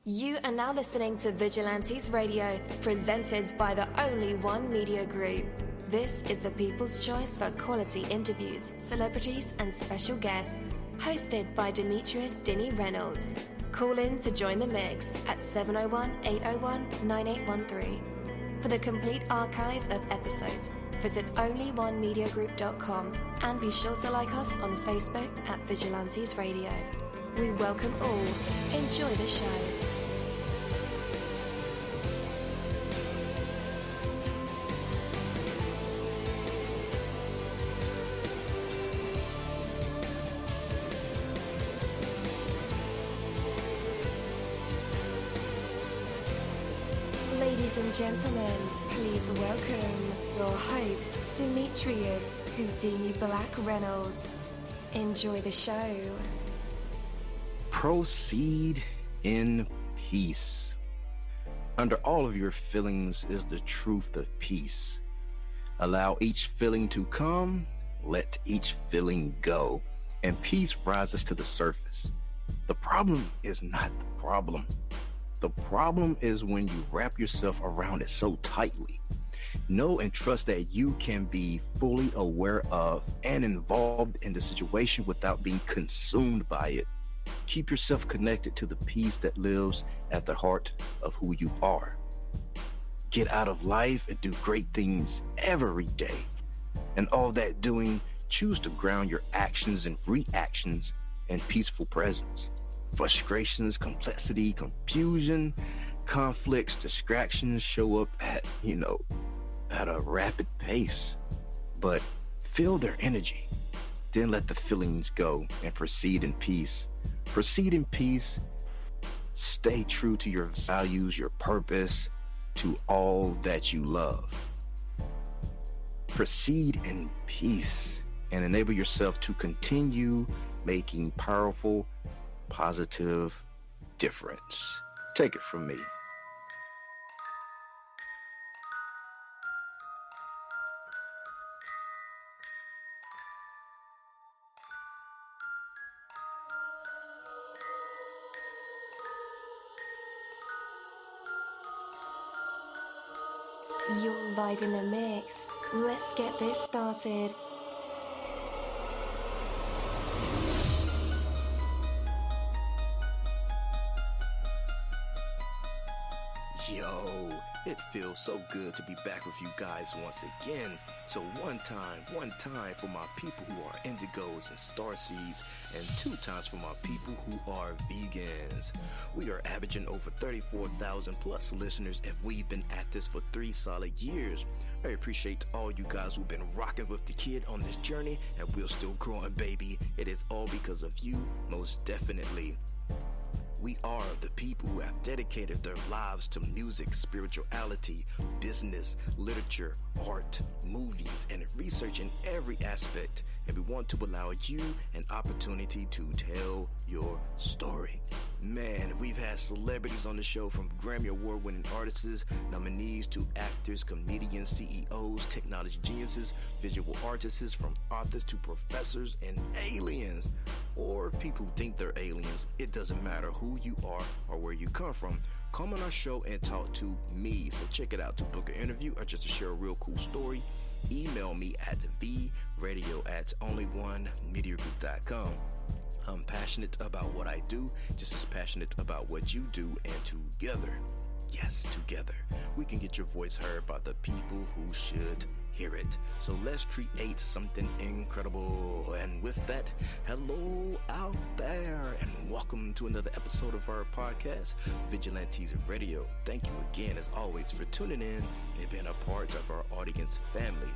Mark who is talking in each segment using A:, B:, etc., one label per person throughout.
A: You are now listening to Vigilantes Radio, presented by the Only One Media Group. This is the people's choice for quality interviews, celebrities, and special guests. Hosted by Demetrius Dini Reynolds. Call in to join the mix at 701-801-9813. For the complete archive of episodes, visit onlyonemediagroup.com and be sure to like us on Facebook at Vigilantes Radio. We welcome all. Enjoy the show. Ladies and gentlemen, please welcome your host, Demetrius Houdini Black Reynolds. Enjoy the show.
B: Proceed in peace. Under all of your feelings is the truth of peace. Allow each feeling to come, let each feeling go, and peace rises to the surface. The problem is not the problem. The problem is when you wrap yourself around it so tightly. Know and trust that you can be fully aware of and involved in the situation without being consumed by it. Keep yourself connected to the peace that lives at the heart of who you are. Get out of life and do great things every day. And all that doing, choose to ground your actions and reactions in peaceful presence. Frustrations, complexity, confusion, conflicts, distractions show up at a rapid pace. But feel their energy. Then let the feelings go and proceed in peace. Proceed in peace. Stay true to your values, your purpose, to all that you love. Proceed in peace and enable yourself to continue making powerful, positive difference. Take it from me.
A: You're live in the mix. Let's get this started.
C: Yo, it feels so good to be back with you guys once again. So one time for my people who are indigos and starseeds, and 2 times for my people who are vegans. We are averaging over 34,000 plus listeners, and we've been at this for 3 solid years. I appreciate all you guys who've been rocking with the kid on this journey, and we're still growing, baby. It is all because of you, most definitely. We are the people who have dedicated their lives to music, spirituality, business, literature, art, movies, and research in every aspect. And we want to allow you an opportunity to tell your story. Man, we've had celebrities on the show, from Grammy Award-winning artists, nominees, to actors, comedians, CEOs, technology geniuses, visual artists, from authors to professors, and aliens. Or people who think they're aliens. It doesn't matter who you are or where you come from. Come on our show and talk to me. So check it out. To book an interview or just to share a real cool story, email me at theradio@onlyonemediagroup.com. I'm passionate about what I do, just as passionate about what you do, and together, yes, together, we can get your voice heard by the people who should hear it. So let's create something incredible. And with that, hello out there, and welcome to another episode of our podcast, Vigilantes Radio. Thank you again, as always, for tuning in and being a part of our audience family.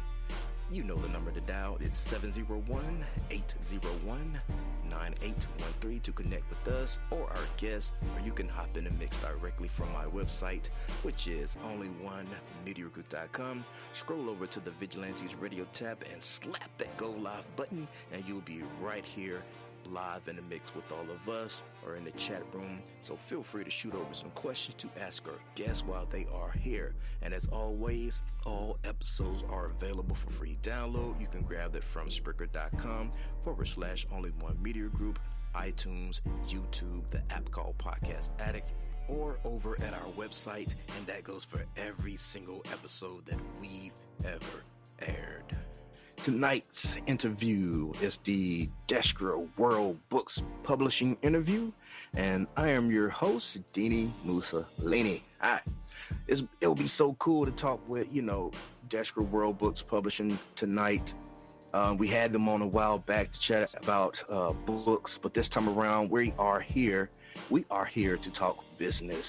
C: You know the number to dial. It's 701-801-9813 to connect with us or our guests, or you can hop in and mix directly from my website, which is onlyonemediagroup.com. Scroll over to the Vigilantes Radio tab and slap that Go Live button, and you'll be right here live in the mix with all of us, or in the chat room. So feel free to shoot over some questions to ask our guests while they are here. And as always, all episodes are available for free download. You can grab it from Spreaker.com/Only One Media Group, iTunes, YouTube, the app called Podcast Addict, or over at our website, and that goes for every single episode that we've ever aired.
B: Tonight's interview is the destra-world-books-publishing interview, and I am your host, dini-mussolini. Hi. It'll be so cool to talk with, Destra World Books Publishing tonight. We had them on a while back to chat about books, but this time around we are here. We are here to talk business,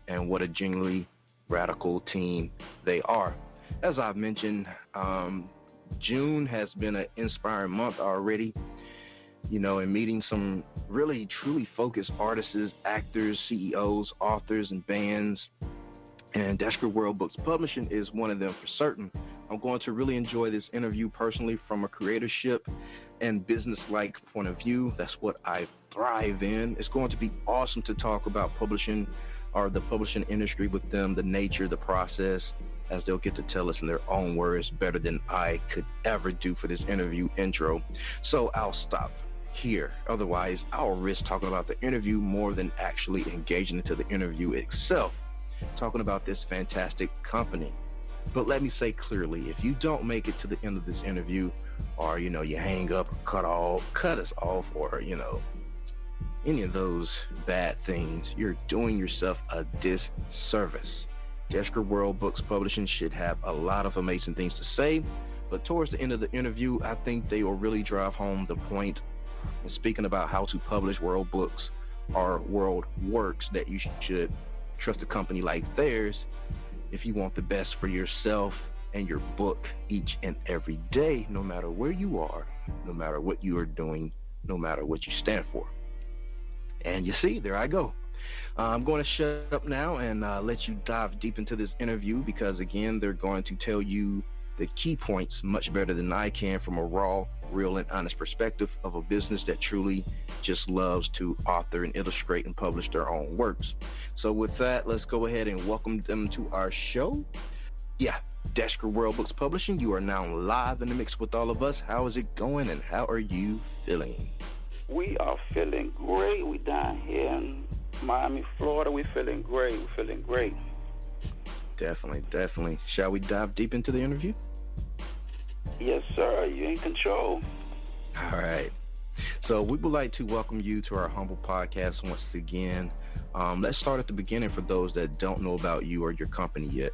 B: and what a genuinely radical team they are. As I've mentioned, June has been an inspiring month already, in meeting some really truly focused artists, actors, CEOs, authors, and bands. And Destra World Books Publishing is one of them for certain. I'm going to really enjoy this interview personally from a creatorship and business-like point of view. That's what I thrive in. It's going to be awesome to talk about publishing or the publishing industry with them, the nature, the process, as they'll get to tell us in their own words better than I could ever do for this interview intro. So I'll stop here. Otherwise, I'll risk talking about the interview more than actually engaging into the interview itself, talking about this fantastic company. But let me say clearly, if you don't make it to the end of this interview, or you hang up or cut us off, or any of those bad things, you're doing yourself a disservice. Destra World Books Publishing should have a lot of amazing things to say, but towards the end of the interview, I think they will really drive home the point in speaking about how to publish world books or world works, that you should trust a company like theirs if you want the best for yourself and your book each and every day, no matter where you are, no matter what you are doing, no matter what you stand for. And you see, there I go. I'm going to shut up now and let you dive deep into this interview, because again, they're going to tell you the key points much better than I can from a raw, real, and honest perspective of a business that truly just loves to author and illustrate and publish their own works. So with that, let's go ahead and welcome them to our show. Yeah, Destra World Books Publishing, you are now live in the mix with all of us. How is it going, and how are you feeling?
D: We are feeling great. We down here in Miami, Florida. We're feeling great.
B: Definitely. Shall we dive deep into the interview?
D: Yes, sir. You're in control.
B: All right. So we would like to welcome you to our humble podcast once again. Let's start at the beginning for those that don't know about you or your company yet.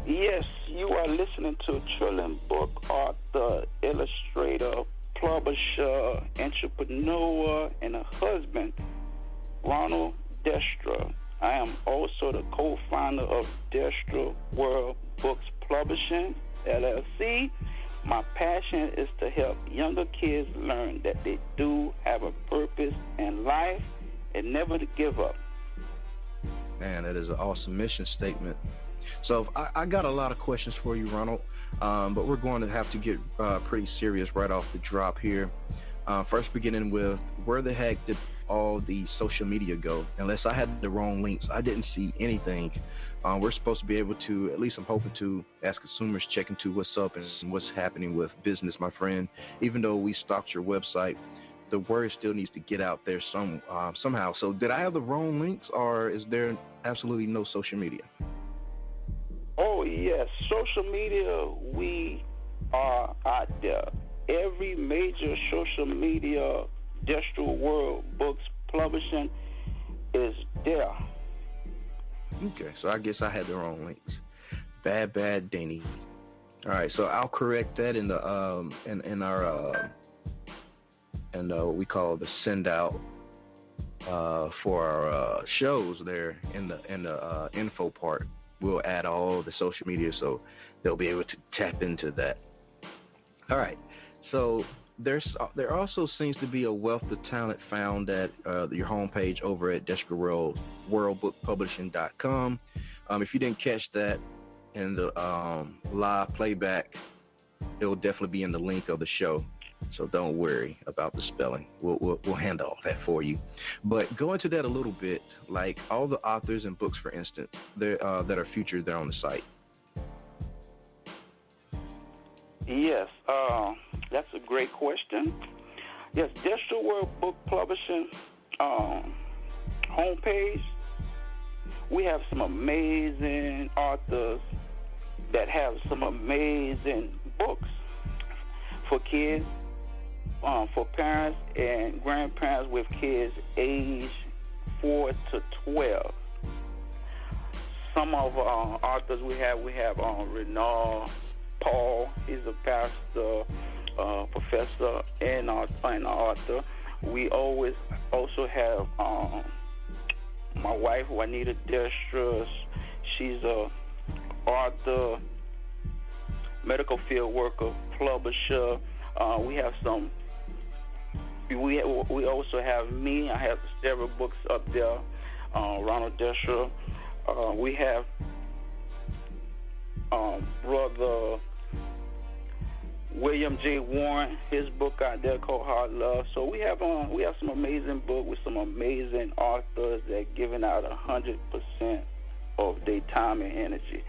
D: Yes, you are listening to Trillion book author, illustrator, publisher, entrepreneur, and a husband, Ronald-Destra. I am also the co-founder of Destra World Books Publishing, LLC. My passion is to help younger kids learn that they do have a purpose in life and never to give up.
B: Man, that is an awesome mission statement. So I got a lot of questions for you, Ronald, but we're going to have to get pretty serious right off the drop here. First, beginning with, where the heck did all the social media go? Unless I had the wrong links, I didn't see anything. We're supposed to be able to, at least I'm hoping to, as consumers, check into what's up and what's happening with business, my friend. Even though we stocked your website, the word still needs to get out there somehow. So did I have the wrong links, or is there absolutely no social media?
D: Oh, yes. Social media, we are out there. Every major social media, Destra World Books Publishing, is there.
B: Okay, so I guess I had the wrong links. Bad, Danny. All right, so I'll correct that in the in our what we call the send out for our shows there in the info part. We'll add all the social media so they'll be able to tap into that. All right, so there also seems to be a wealth of talent found at your homepage over at destra-world-books-publishing.com. If you didn't catch that in the live playback, it will definitely be in the link of the show. So don't worry about the spelling. We'll handle all that for you. But go into that a little bit, like all the authors and books, for instance, that are featured there on the site.
D: Yes, that's a great question. Yes, Destra World Book Publishing homepage, we have some amazing authors that have some amazing books for kids, for parents and grandparents with kids age 4 to 12. Some of our authors we have Ronald Paul. He's a pastor, professor, and an author. We always also have my wife, ronald-destra. She's a author, medical field worker, publisher. We have some. We also have me. I have several books up there. Ronald-destra. We have Brother William J. Warren, his book out there called Hard Love. So we have some amazing books with some amazing authors that giving out 100% of their time and energy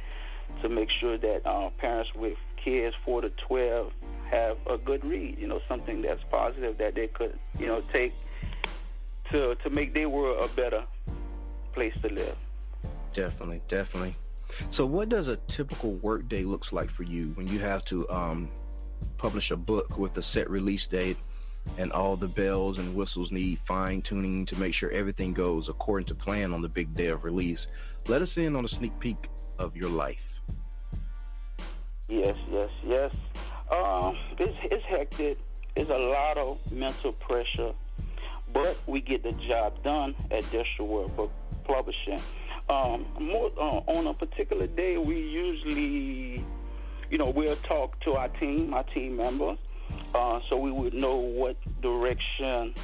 D: to make sure that parents with kids 4 to 12 have a good read, something that's positive that they could, take to make their world a better place to live.
B: Definitely. So what does a typical work day looks like for you when you have to publish a book with a set release date and all the bells and whistles need fine-tuning to make sure everything goes according to plan on the big day of release? Let us in on a sneak peek of your life.
D: Yes. It's hectic. It's a lot of mental pressure, but we get the job done at destra-world-books-publishing. On a particular day, we usually, we'll talk to our team members, so we would know what direction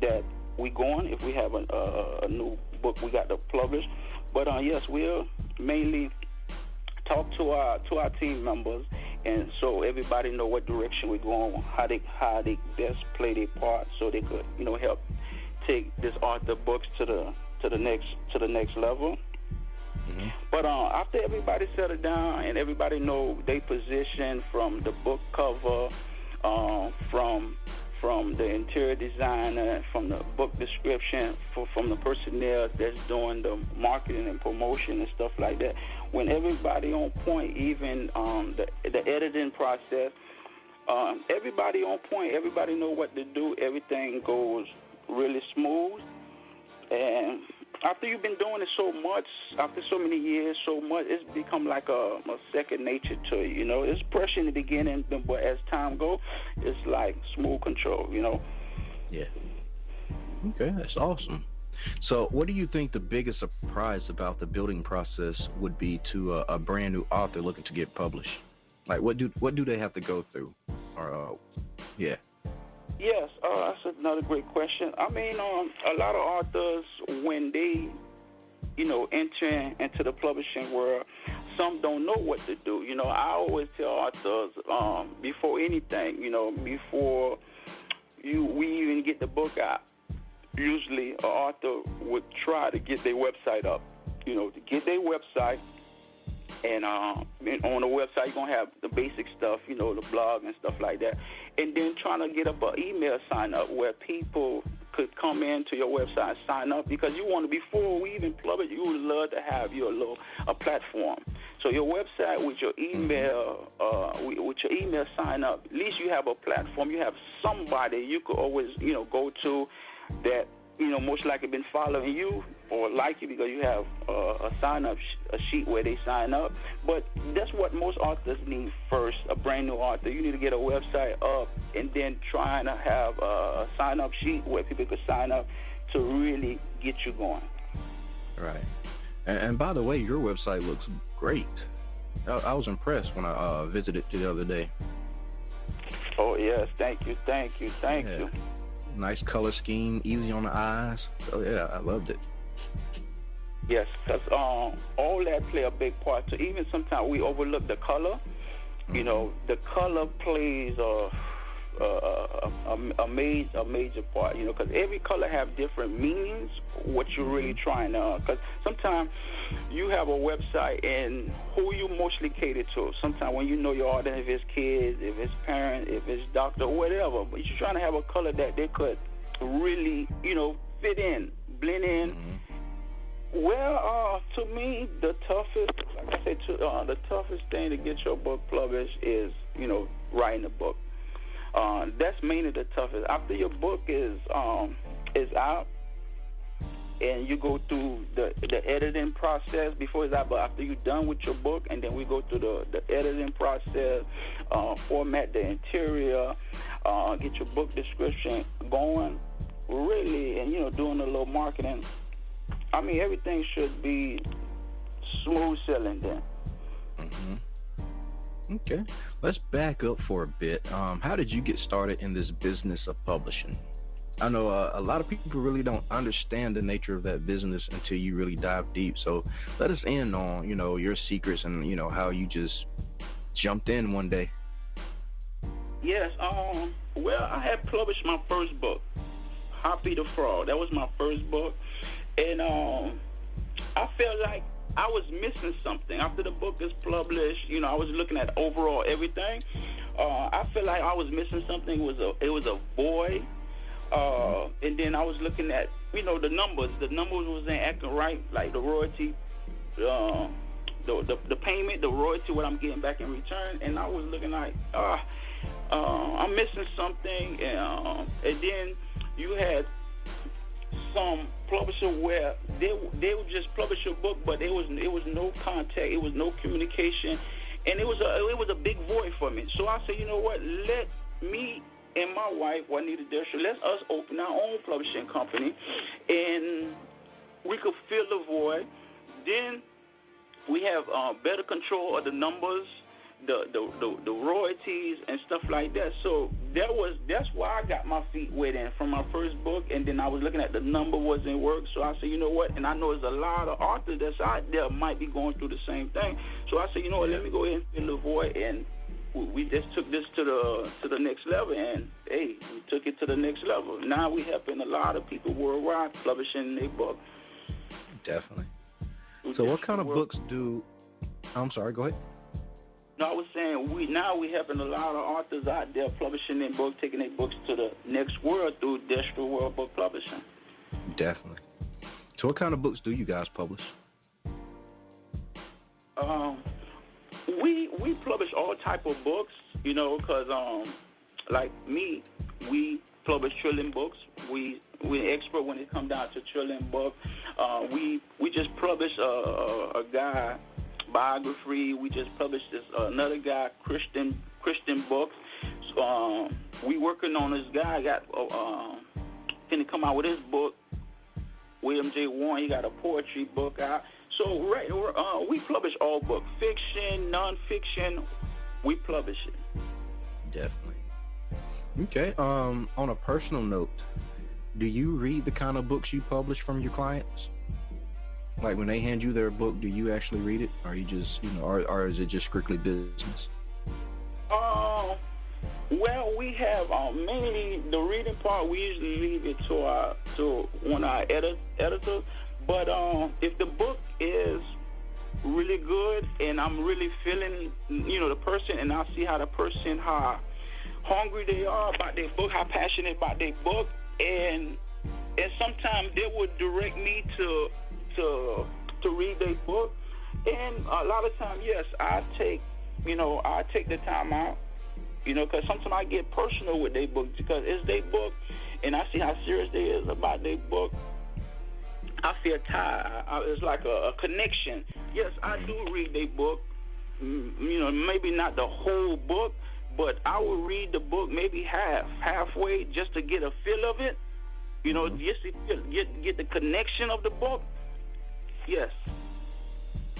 D: that we're going if we have a new book we got to publish. But yes, we'll mainly talk to our team members, and so everybody know what direction we're going, how they best play their part, so they could help take this author books to the next level. Mm-hmm. But after everybody settled down and everybody know their position, from the book cover, from the interior designer, from the book description, from the personnel that's doing the marketing and promotion and stuff like that, when everybody on point, even the editing process, everybody on point, everybody know what to do, everything goes really smooth. And after you've been doing it so much, after so many years, it's become like a second nature to you. It's pressure in the beginning, but as time goes, it's like smooth control,
B: Yeah. Okay, that's awesome. So what do you think the biggest surprise about the building process would be to a brand new author looking to get published? Like, what do they have to go through? Or, yeah.
D: Yes, that's another great question. I mean, a lot of authors, when they, enter into the publishing world, some don't know what to do. I always tell authors, before anything, before we even get the book out, usually an author would try to get their website up, to get their website. And on the website, you're going to have the basic stuff, the blog and stuff like that. And then trying to get up an email sign up where people could come into your website and sign up, because you want to, before we even publish, you would love to have a platform. So your website with your email, with your email sign up, at least you have a platform. You have somebody you could always, go to that, most likely been following you or like you, because you have a sign-up a sheet where they sign up. But that's what most authors need first, a brand new author. You need to get a website up and then trying to have a sign-up sheet where people could sign up to really get you going.
B: Right. And by the way, your website looks great. I was impressed when I visited the other day.
D: Oh, yes. Thank you. Nice
B: color scheme, easy on the eyes. So, yeah, I loved it.
D: Yes, because all that play a big part. So even sometimes we overlook the color. The color plays a major part, because every color have different meanings, what you're really trying to, because sometimes you have a website and who you mostly cater to. Sometimes when you know your audience, if it's kids, if it's parents, if it's doctor, whatever, but you're trying to have a color that they could really, fit in, blend in.
B: Mm-hmm.
D: Well, to me, the toughest, like I said, the toughest thing to get your book published is, writing a book. That's mainly the toughest. After your book is out, and you go through the editing process before it's out, but after you're done with your book, and then we go through the editing process, format the interior, get your book description going, really, and, doing a little marketing. I mean, everything should be smooth sailing then.
B: Mm-hmm. Okay. Let's back up for a bit. How did you get started in this business of publishing? I know a lot of people really don't understand the nature of that business until you really dive deep. So let us in on, your secrets and, how you just jumped in one day.
D: Yes. Well, I had published my first book, Hoppy the Frog. That was my first book. And I felt like I was missing something. After the book is published, I was looking at overall everything. I felt like I was missing something. It was a void. And then I was looking at, the numbers. The numbers wasn't acting right, like the royalty, the payment, the royalty, what I'm getting back in return. And I was looking like, I'm missing something. And then you had some publisher where they would just publish a book, but it was no contact, it was no communication, and it was a big void for me. So I said, you know what? Let me and my wife, ronald-destra, let us open our own publishing company, and we could fill the void. Then we have better control of the numbers, the royalties and stuff like that. So that's why I got my feet wet in from my first book, and then I was looking at the number wasn't work. So I said, you know what? And I know there's a lot of authors that's out there might be going through the same thing. So I said, you know what? Let me go ahead and fill the void, and we just took this to the next level, and hey, we took it to the next level. Now we helping a lot of people worldwide publishing their book.
B: Definitely. So what kind of books do? I'm sorry. Go ahead.
D: No, I was saying we helping a lot of authors out there publishing their books, taking their books to the next world through destra-world-books-publishing.
B: Definitely. So what kind of books do you guys publish?
D: We publish all type of books, because like me, we publish children books. We're expert when it comes down to children books. We just published a guy biography. We just published this another guy Christian books. So, we working on this guy. Got finna come out with his book. William J. Warren. He got a poetry book out. So we publish all books, fiction, non-fiction. We publish it.
B: Definitely. Okay. On a personal note, do you read the kind of books you publish from your clients? Like when they hand you their book, do you actually read it, or you just, or is it just strictly business?
D: Well, we have mainly the reading part. We usually leave it to one of our editors. But if the book is really good and I'm really feeling, the person, and I see how the person, how hungry they are about their book, how passionate about their book, and sometimes they would direct me to read their book, and a lot of times, yes, I take the time out, because sometimes I get personal with their book because it's their book, and I see how serious they is about their book. I feel tired. It's like a connection. Yes, I do read their book, maybe not the whole book, but I will read the book maybe halfway just to get a feel of it, just to get the connection of the book. Yes.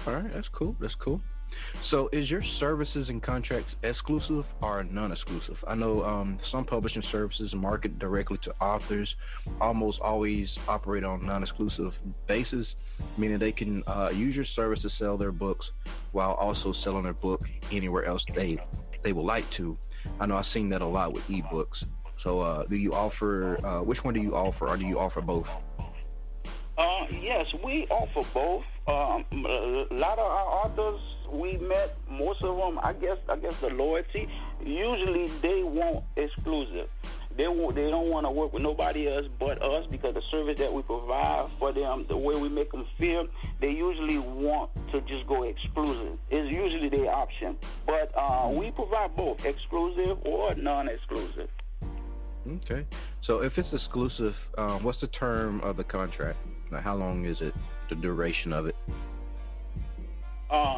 B: All right, that's cool. So is your services and contracts exclusive or non-exclusive? I know some publishing services market directly to authors, almost always operate on non-exclusive basis, meaning they can use your service to sell their books while also selling their book anywhere else they would like to. I know I've seen that a lot with ebooks. So do you offer, which one do you offer, or do you offer both?
D: Yes, we offer both. A lot of our authors we met, most of them, I guess the loyalty, usually they want exclusive. They don't want to work with nobody else but us because the service that we provide for them, the way we make them feel, they usually want to just go exclusive. It's usually their option. But we provide both exclusive or non-exclusive.
B: Okay. So if it's exclusive, what's the term of the contract? Like, how long is it, the duration of it?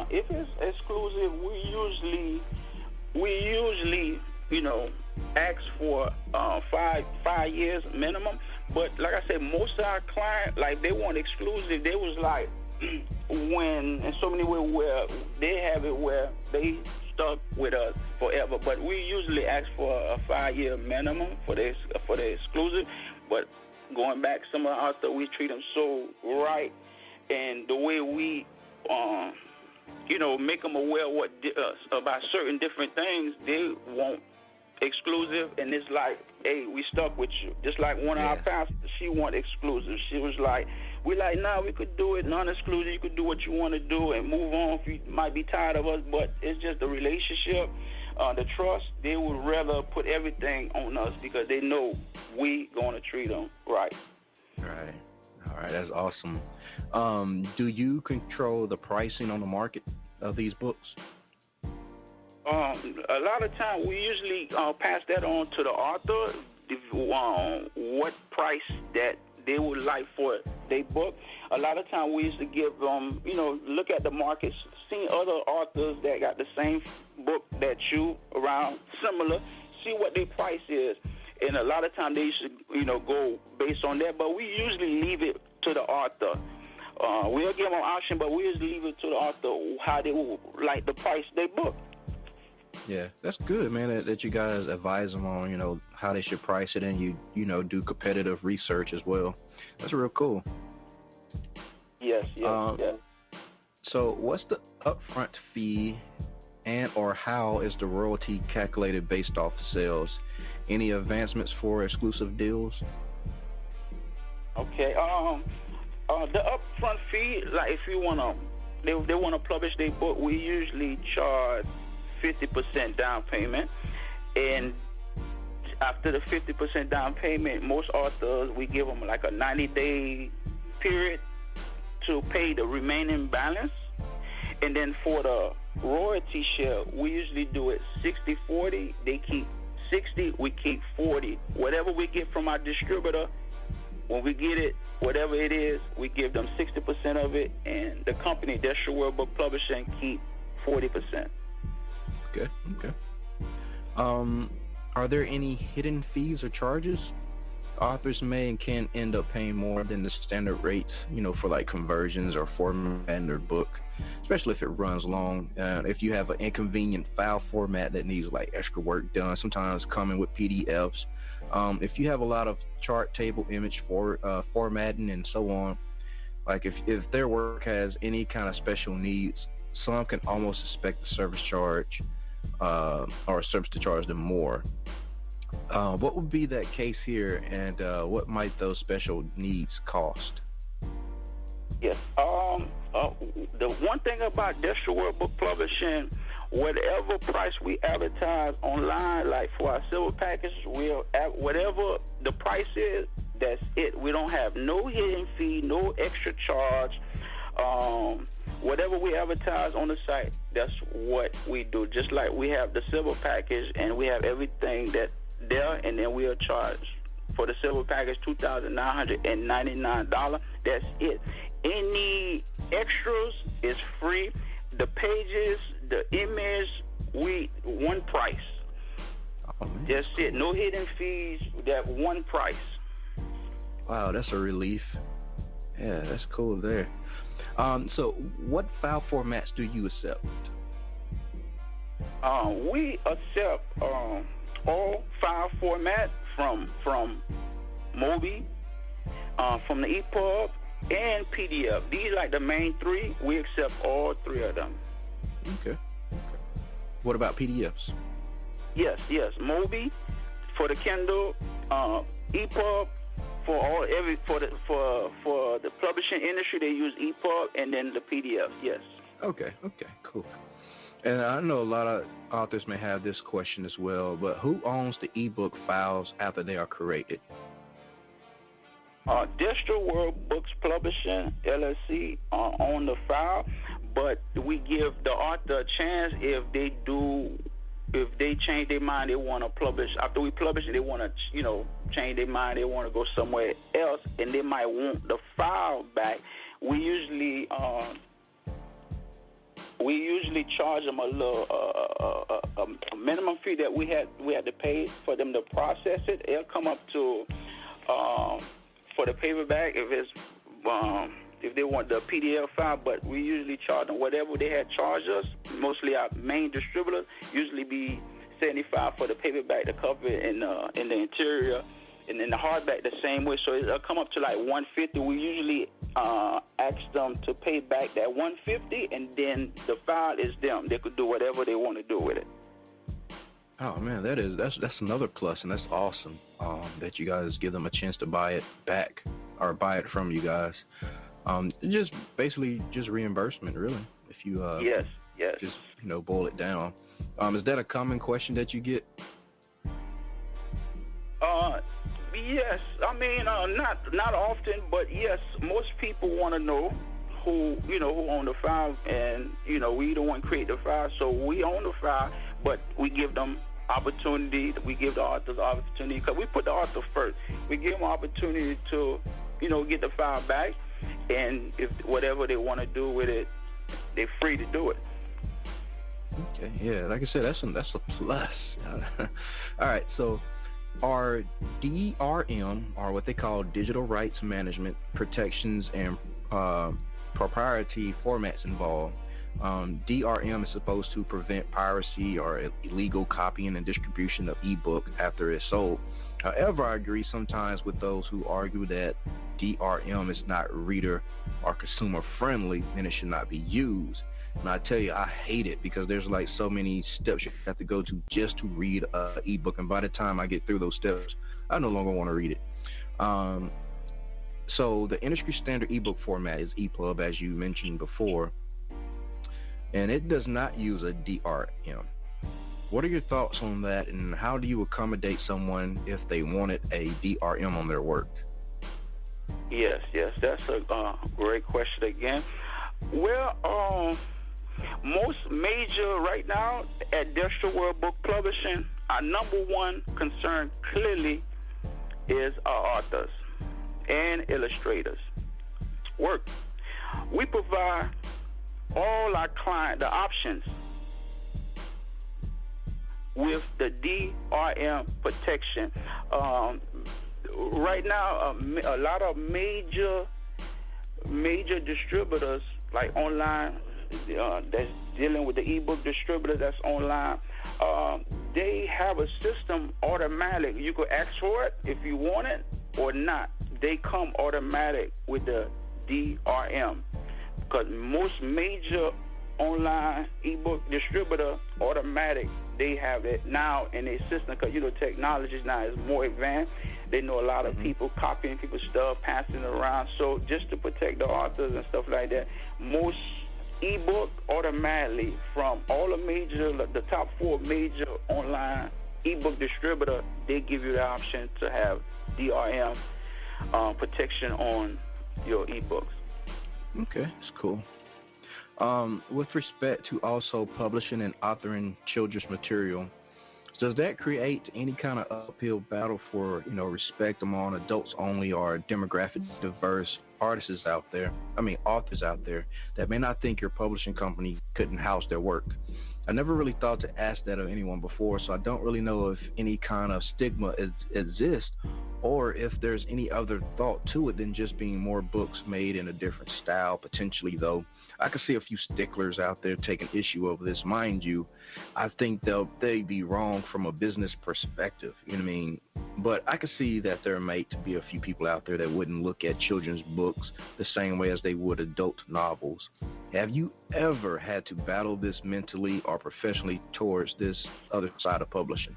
D: If it's exclusive, we usually, ask for 5 years minimum. But like I said, most of our clients, like, they want exclusive. They was like, when in so many ways where they have it where they stuck with us forever. But we usually ask for a 5-year minimum for the exclusive. But going back, some of the authors, we treat them so right, and the way we make them aware about certain different things, they want exclusive, and it's like, hey, we stuck with you. Just like one of our pastors, she want exclusive. She was like, we like, nah, we could do it non-exclusive. You could do what you want to do and move on if you might be tired of us, but it's just the relationship, the trust. They would rather put everything on us because they know we going to treat them right.
B: Right. All right, that's awesome. Do you control the pricing on the market of these books?
D: A lot of time we usually pass that on to the author, what price that they would like for their book. A lot of time we used to give them, look at the markets, see other authors that got the same book that you around, similar, see what their price is. And a lot of time they used to, go based on that, but we usually leave it to the author. We'll give them an option, but we usually leave it to the author how they would like the price they book.
B: Yeah, that's good, man, that you guys advise them on, how they should price it, and you do competitive research as well. That's real cool.
D: Yes.
B: So what's the upfront fee, and or how is the royalty calculated based off the sales? Any advancements for exclusive deals?
D: Okay. The upfront fee, like if you they want to publish their book, we usually charge 50% down payment, and after the 50% down payment, most authors, we give them like a 90-day period to pay the remaining balance. And then for the royalty share, we usually do it 60-40. They keep 60, we keep 40. Whatever we get from our distributor, when we get it, whatever it is, we give them 60% of it, and the company, destra-world-books-publishing, keep 40%.
B: Okay. Are there any hidden fees or charges? Authors may and can end up paying more than the standard rates, for like conversions or formatting their book, especially if it runs long. If you have an inconvenient file format that needs like extra work done, sometimes coming with PDFs. If you have a lot of chart, table, image formatting and so on, like if their work has any kind of special needs, some can almost expect the service charge or service to charge them more. What would be that case here, and what might those special needs cost?
D: Yes. The one thing about Destra-World Book Publishing, whatever price we advertise online, like for our silver package, whatever the price is, that's it. We don't have no hidden fee, no extra charge. Whatever we advertise on the site, that's what we do. Just like we have the silver package and we have everything that there, and then we'll charge for the silver package $2,999. That's it. Any extras is free. The pages, the image, one price.
B: Oh, man.
D: That's it. No hidden fees. That one price.
B: Wow, that's a relief. Yeah, that's cool there. So what file formats do you accept?
D: We accept all file formats from Mobi, from the EPUB, and PDF. These are like the main three. We accept all three of them.
B: Okay. What about PDFs?
D: Yes. Mobi for the Kindle, EPUB for the publishing industry, they use EPUB, and then the PDF. Yes.
B: Okay, cool. And I know a lot of authors may have this question as well, but who owns the ebook files after they are created?
D: Destra-world-books-publishing, LLC, own the file, but we give the author a chance if they change their mind, they want to publish. After we publish it, they want to, change their mind, they want to go somewhere else, and they might want the file back. We usually charge them a little a minimum fee that we had to pay for them to process it. It'll come up to for the paperback if they want the PDF file, but we usually charge them whatever they had charged us. Mostly our main distributors usually be $75 for the paperback, to cover it in the interior, and then the hardback the same way. So it'll come up to like $150. We usually ask them to pay back that $150, and then the file is them. They could do whatever they want to do with it.
B: Oh man, that's another plus, and that's awesome. That you guys give them a chance to buy it back or buy it from you guys. Just basically just reimbursement, really. If you
D: yes,
B: just boil it down. Is that a common question that you get?
D: Yes, I mean not often, but yes, most people want to know who own the file, and we the one create the file, so we own the file, but we give them opportunity. We give the authors opportunity because we put the author first. We give them opportunity to get the file back, and if whatever they want to do with it, they're free to do it.
B: Okay, yeah, like I said, that's a plus. All right, so are DRM, or what they call digital rights management protections and proprietary formats involved? DRM is supposed to prevent piracy or illegal copying and distribution of ebook after it's sold. However, I agree sometimes with those who argue that DRM is not reader or consumer friendly and it should not be used. And I tell you, I hate it because there's like so many steps you have to go to just to read an ebook, and by the time I get through those steps, I no longer want to read it. So the industry standard ebook format is EPUB, as you mentioned before, and it does not use a DRM. What are your thoughts on that, and how do you accommodate someone if they wanted a DRM on their work?
D: Yes, that's a great question again. Well, most major right now at Destra World Book Publishing, our number one concern clearly is our authors and illustrators' work. We provide all our clients the options with the DRM protection. Right now, a lot of major distributors, like online, that's dealing with the ebook distributor that's online, they have a system automatic. You could ask for it if you want it or not. They come automatic with the DRM, because most major online ebook distributor automatic, they have it now in their system, because technology now is more advanced. They know a lot of people copying people's stuff, passing it around. So just to protect the authors and stuff like that, most ebook automatically from all the top 4 major online ebook distributor, they give you the option to have DRM protection on your ebooks.
B: Okay, that's cool. With respect to also publishing and authoring children's material, does that create any kind of uphill battle for, respect among adults only or demographic diverse authors out there that may not think your publishing company couldn't house their work? I never really thought to ask that of anyone before, so I don't really know if any kind of stigma exists or if there's any other thought to it than just being more books made in a different style, potentially, though. I can see a few sticklers out there taking issue over this. Mind you, I think they'd be wrong from a business perspective, you know what I mean? But I can see that there might be a few people out there that wouldn't look at children's books the same way as they would adult novels. Have you ever had to battle this mentally or professionally towards this other side of publishing?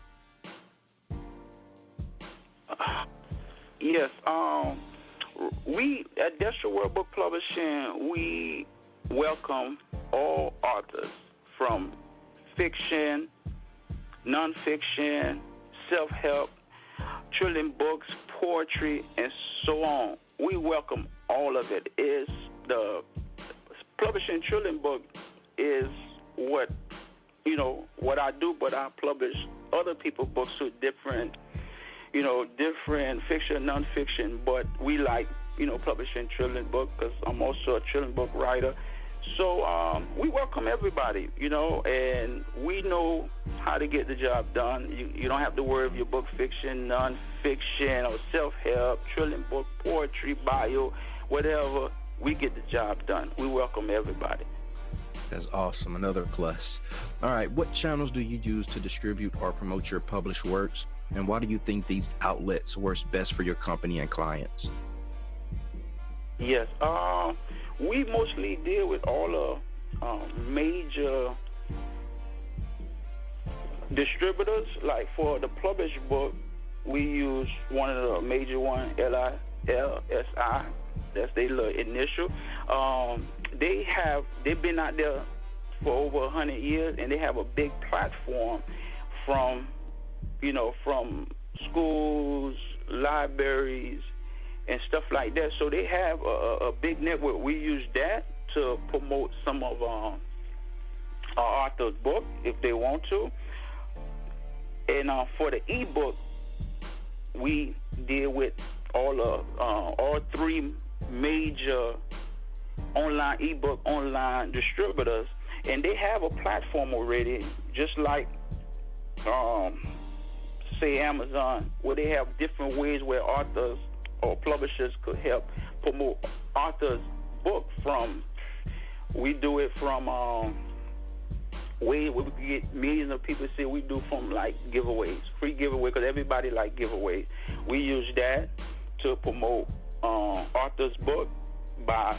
D: Yes. We at Destra World Book Publishing, we welcome all authors from fiction, nonfiction, self-help, children's books, poetry, and so on. We welcome all of it. Is the publishing children's book is what I do, but I publish other people's books with different fiction, nonfiction. But we like publishing children's book because I'm also a children's book writer. So we welcome everybody, and we know how to get the job done. You don't have to worry if your book fiction, non-fiction, or self-help, children's book, poetry, bio, whatever. We get the job done. We welcome everybody.
B: That's awesome. Another plus. All right, what channels do you use to distribute or promote your published works, and why do you think these outlets work best for your company and clients?
D: Yes, we mostly deal with all the major distributors. Like for the published book, we use one of the major ones, LILSI. That's their little initial. They've been out there for over 100 years, and they have a big platform from schools, libraries, and stuff like that. So they have a big network. We use that to promote some of our authors' book if they want to. And for the ebook, we deal with all three major online distributors, and they have a platform already, just like say Amazon, where they have different ways where authors or publishers could help promote authors' book from. We do it from ways where we can get millions of people see. We do from like giveaways, free giveaway, because everybody like giveaways. We use that to promote author's book by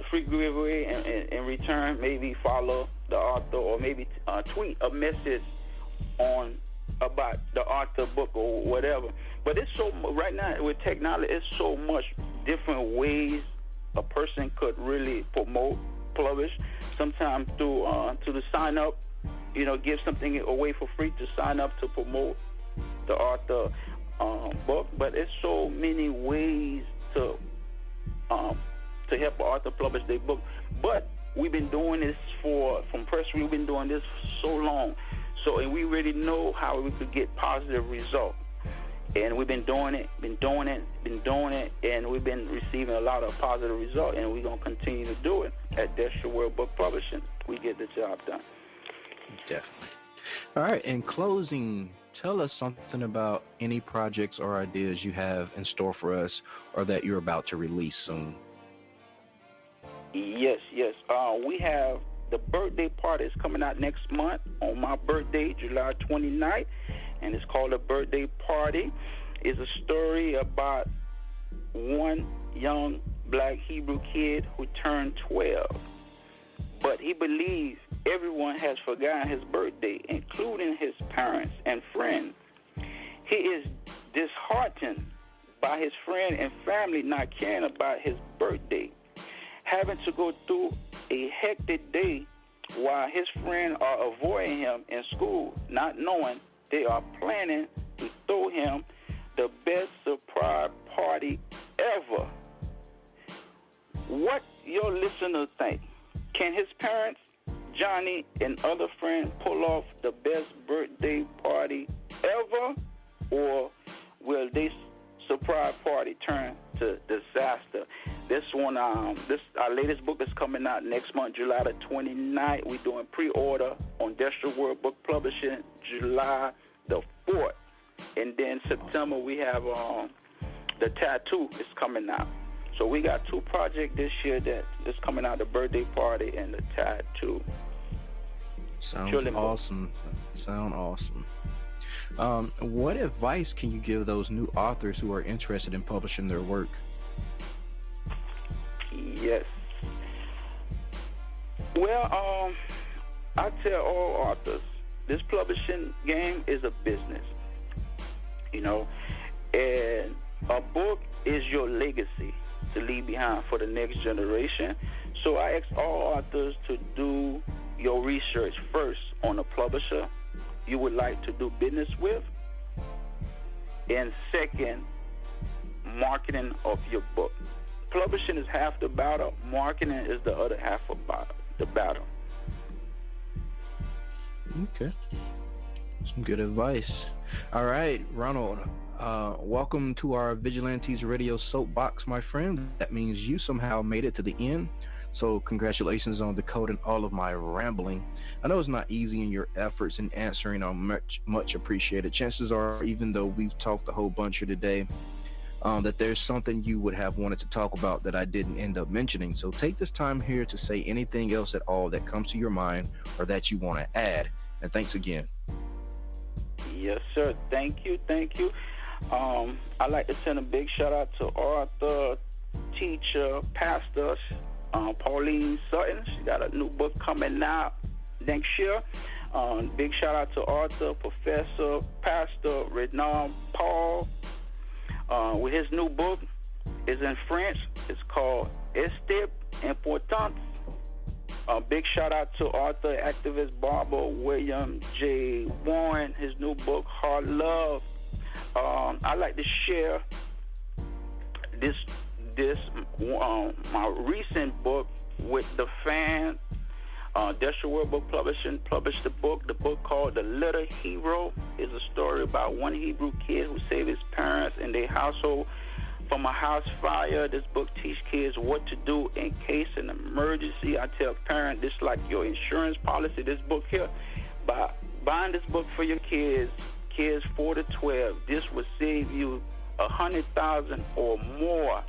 D: free giveaway, and in return maybe follow the author or maybe tweet a message about the author book or whatever. But it's right now with technology, it's so much different ways a person could really promote, publish. Sometimes through to the sign up, give something away for free to sign up to promote the author book. But it's so many ways to help an author publish their book. But we've been doing this from press. We've been doing this for so long. And we really know how we could get positive results. And we've been doing it, and we've been receiving a lot of positive results, and we're going to continue to do it at Destra-World Book Publishing. We get the job done.
B: Definitely. All right, in closing, tell us something about any projects or ideas you have in store for us or that you're about to release soon.
D: Yes. We have the birthday party is coming out next month on my birthday, July 29th, and it's called A Birthday Party. It's a story about one young black Hebrew kid who turned 12, but he believes everyone has forgotten his birthday, including his parents and friends. He is disheartened by his friend and family not caring about his birthday, having to go through a hectic day while his friends are avoiding him in school, not knowing they are planning to throw him the best surprise party ever. What your listeners think? Can his parents, Johnny, and other friends pull off the best birthday party ever, or will this surprise party turn to disaster? This one, our latest book is coming out next month, July the 29th. We're doing pre-order on Destra-World Book Publishing, July the 4th. And then September, we have the tattoo is coming out. So we got two projects this year that is coming out, the birthday party and the tattoo.
B: Sounds awesome. What advice can you give those new authors who are interested in publishing their work?
D: Yes. Well, I tell all authors, this publishing game is a business, and a book is your legacy to leave behind for the next generation. So I ask all authors to do your research first on a publisher you would like to do business with, and second, marketing of your book. Publishing is half the battle, marketing is the other half of the battle.
B: Okay. Some good advice. All right, Ronald, welcome to our Vigilantes Radio Soapbox, my friend. That means you somehow made it to the end. So congratulations on decoding all of my rambling. I know it's not easy in your efforts in answering are much appreciated. Chances are, even though we've talked a whole bunch here today, that there's something you would have wanted to talk about that I didn't end up mentioning. So take this time here to say anything else at all that comes to your mind or that you want to add. And thanks again.
D: Yes, sir. Thank you. I'd like to send a big shout out to author, teacher, pastor, Pauline Sutton. She got a new book coming out next year. Big shout out to author, professor, pastor Ronald Paul. With his new book, is in French. It's called Estep Important. Big shout out to author, activist, barber William J. Warren. His new book, Hard Love. I'd like to share this my recent book with the fan. Destra-World-Books-Publishing published the book called The Little Hero. Is a story about one Hebrew kid who saved his parents and their household from a house fire. This book teaches kids what to do in case of an emergency. I tell parents, this is like your insurance policy, this book here. By buying this book for your kids 4 to 12, this will save you $100,000 or more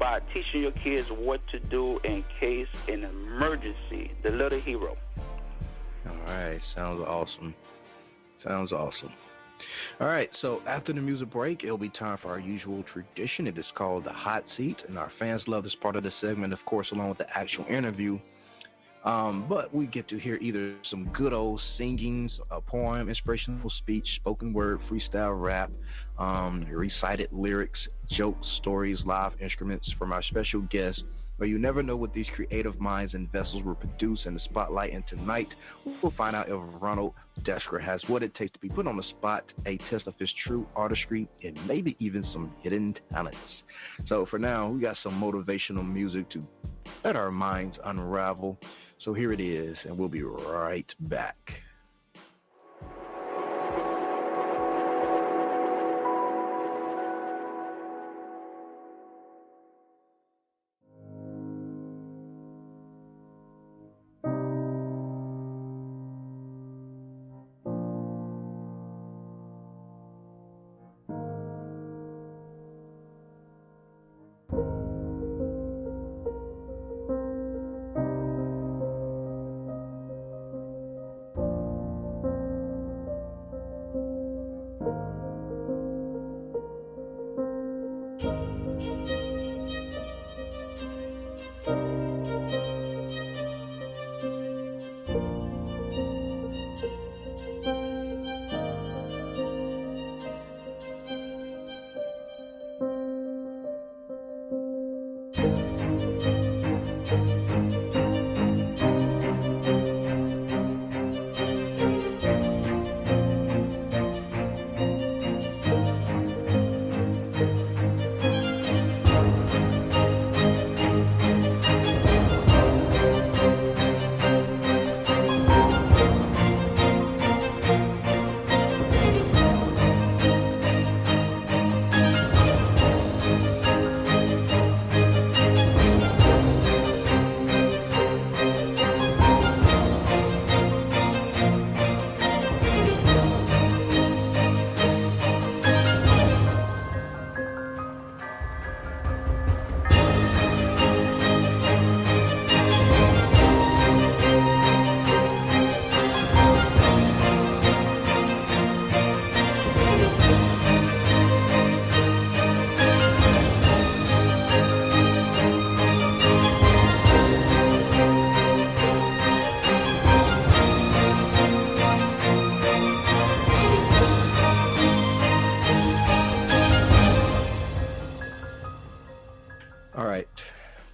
D: by teaching your kids what to do in case an emergency. The Little Hero.
B: All right, sounds awesome. All right, so after the music break, it'll be time for our usual tradition. It is called the Hot Seat, and our fans love this part of the segment, of course, along with the actual interview. But we get to hear either some good old singings, a poem, inspirational speech, spoken word, freestyle rap, recited lyrics, jokes, stories, live instruments from our special guests. But you never know what these creative minds and vessels will produce in the spotlight. And tonight, we'll find out if Ronald-Destra has what it takes to be put on the spot, a test of his true artistry, and maybe even some hidden talents. So for now, we got some motivational music to let our minds unravel. So here it is, and we'll be right back.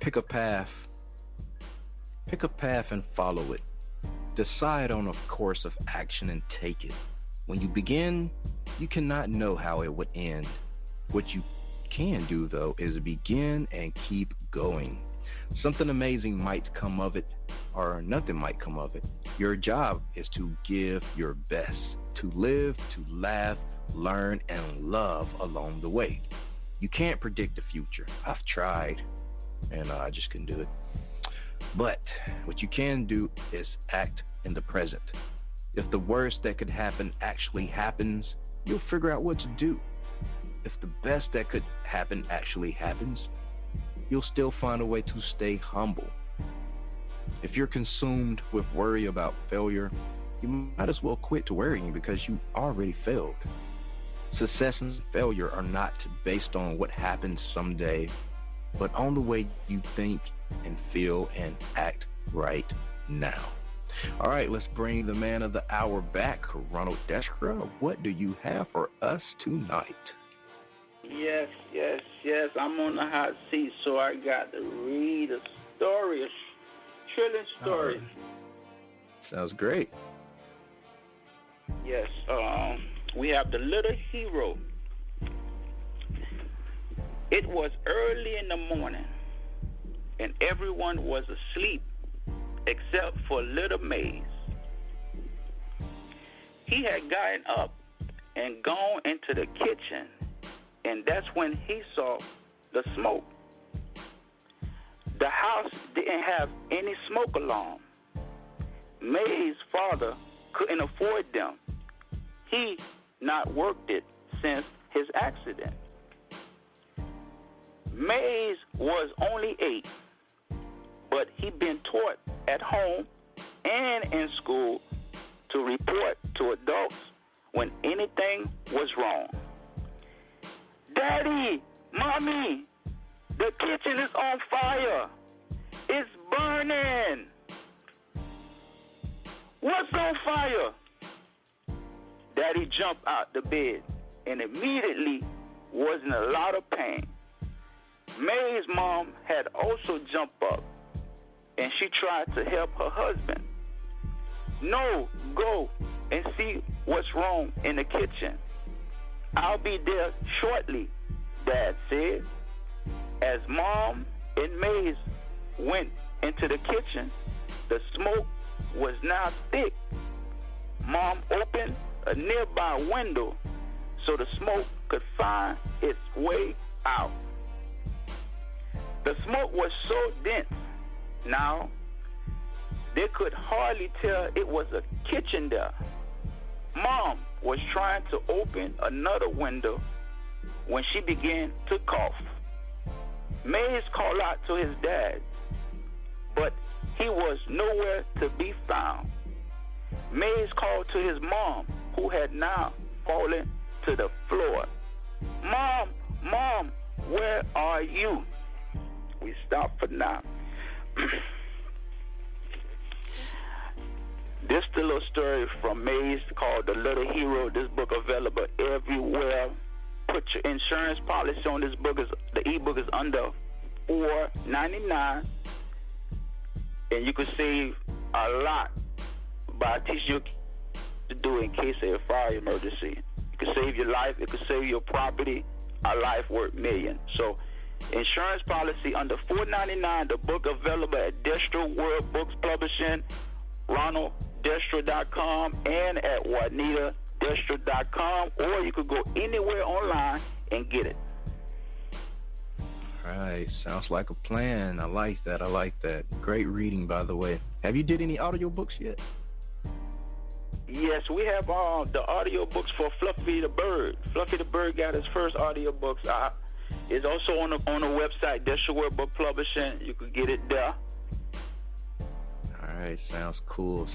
B: Pick a path and follow it. Decide on a course of action and take it. When you begin, you cannot know how it would end. What you can do, though, is begin and keep going. Something amazing might come of it, or nothing might come of it. Your job is to give your best, to live, to laugh, learn, and love along the way. You can't predict the future. I've tried, and I just couldn't do it. But what you can do is act in the present. If the worst that could happen actually happens, you'll figure out what to do. If the best that could happen actually happens, you'll still find a way to stay humble. If you're consumed with worry about failure, you might as well quit worrying because you already failed. Success and failure are not based on what happens someday, but on the way you think and feel and act right now. All right, let's bring the man of the hour back, Ronald-Destra. What do you have for us tonight?
D: Yes. I'm on the hot seat, so I got to read a story, a thrilling story.
B: Sounds great.
D: Yes, we have the little hero. It was early in the morning, and everyone was asleep except for little Maze. He had gotten up and gone into the kitchen, and that's when he saw the smoke. The house didn't have any smoke alarm. May's father couldn't afford them. He not worked it since his accident. Mays was only 8, but he'd been taught at home and in school to report to adults when anything was wrong. Daddy, Mommy, the kitchen is on fire. It's burning. What's on fire? Daddy jumped out the bed and immediately was in a lot of pain. May's mom had also jumped up, and she tried to help her husband. No, go and see what's wrong in the kitchen. I'll be there shortly, Dad said. As Mom and Maze went into the kitchen, the smoke was now thick. Mom opened a nearby window so the smoke could find its way out. The smoke was so dense now they could hardly tell it was a kitchen there. Mom was trying to open another window when she began to cough. Maze called out to his dad, but he was nowhere to be found. Maze called to his mom, who had now fallen to the floor. Mom, where are you? We stop for now. This is the little story from Maze called The Little Hero. This book available everywhere. Put your insurance policy on this book. The ebook is under $4.99, and you can save a lot by teaching you to do in case of a fire emergency. It could save your life. It could save your property. A life worth millions. So, insurance policy under $4.99. The book available at destra-world-books-publishing, ronald-destra.com, and at juanita-destra.com, or you could go anywhere online and get it.
B: All right, sounds like a plan. I like that. Great reading, by the way. Have you did any audiobooks yet?
D: Yes, we have the audiobooks for Fluffy the Bird. Fluffy the Bird got his first audiobooks out. It's also on the website, destra-world-books-publishing. You could get it there.
B: All right, sounds cool.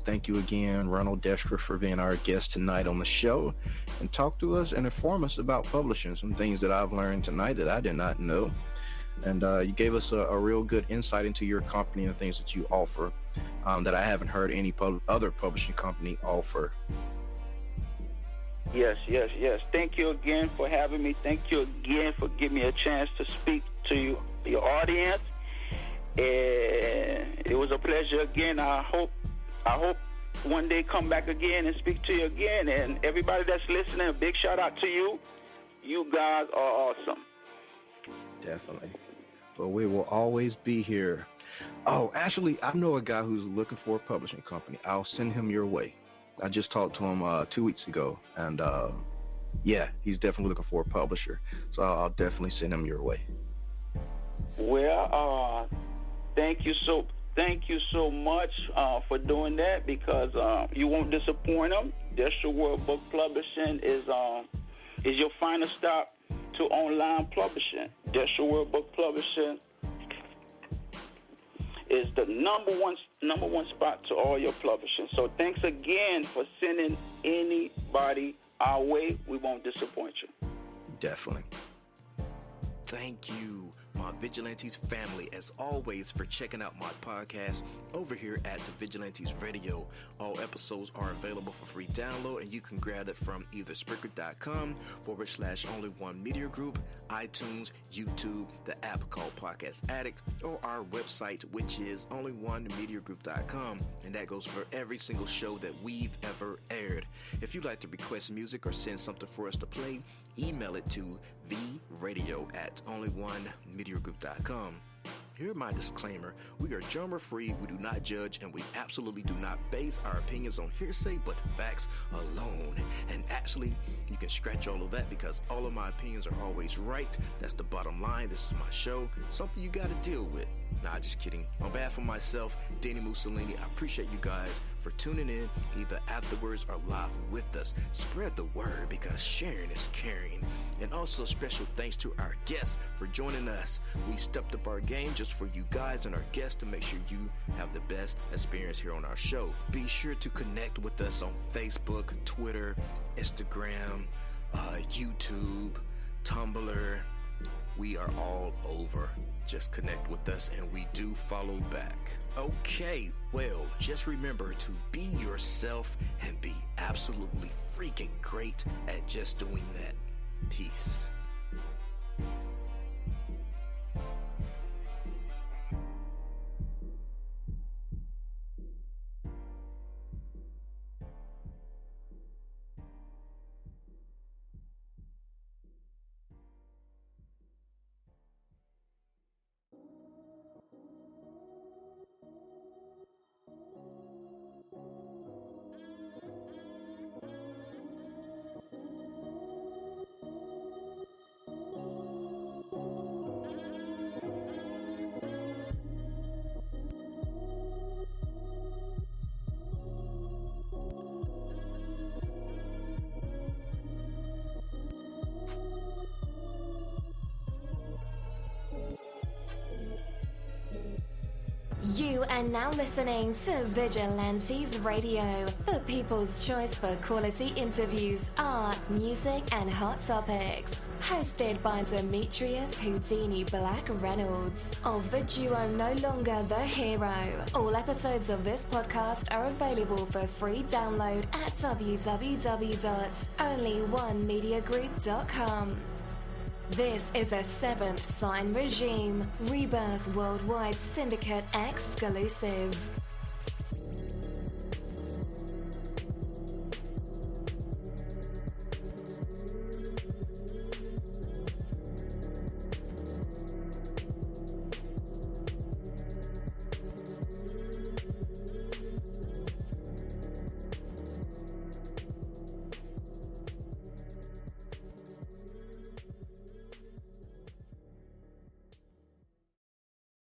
B: Thank you again, Ronald-Destra, for being our guest tonight on the show, and talk to us and inform us about publishing, some things that I've learned tonight that I did not know. And you gave us a real good insight into your company and things that you offer that I haven't heard any other publishing company offer.
D: Yes. Thank you again for having me. Thank you again for giving me a chance to speak to your audience. And it was a pleasure again. I hope I hope one day come back again and speak to you again. And everybody that's listening, a big shout out to you. You guys are awesome.
B: Definitely. But we will always be here. Oh, actually, I know a guy who's looking for a publishing company. I'll send him your way. I just talked to him 2 weeks ago, and yeah, he's definitely looking for a publisher. So I'll definitely send him your way.
D: Well, thank you so much for doing that, because you won't disappoint them. Destra-World Book Publishing is your final stop to online publishing. Destra-World Book Publishing is the number one spot to all your publishing. So thanks again for sending anybody our way. We won't disappoint you.
B: Definitely.
C: Thank you, my Vigilantes family, as always, for checking out my podcast over here at the Vigilantes Radio. All episodes are available for free download, and you can grab it from either Spreaker.com/only1mediagroup, iTunes, YouTube, the app called Podcast Addict, or our website, which is only1mediagroup.com, and that goes for every single show that we've ever aired. If you'd like to request music or send something for us to play, email it to theradio@only1mediagroup.com. Here's my disclaimer. We are genre-free, we do not judge, and we absolutely do not base our opinions on hearsay, but facts alone. And actually, you can scratch all of that, because all of my opinions are always right. That's the bottom line. This is my show, something you got to deal with. Nah, just kidding. On behalf of myself, dini-mussolini, I appreciate you guys for tuning in, either afterwards or live with us. Spread the word, because sharing is caring. And also special thanks to our guests for joining us. We stepped up our game just for you guys and our guests to make sure you have the best experience here on our show. Be sure to connect with us on Facebook, Twitter, Instagram, YouTube, Tumblr. We are all over. Just connect with us, and we do follow back. Okay, well, just remember to be yourself and be absolutely freaking great at just doing that. Peace.
A: You are now listening to Vigilantes Radio, the people's choice for quality interviews, art, music, and hot topics. Hosted by Demetrius Houdini Black Reynolds of the duo No Longer the Hero. All episodes of this podcast are available for free download at www.only1mediagroup.com. This is a Seventh Sign Regime Rebirth Worldwide Syndicate exclusive.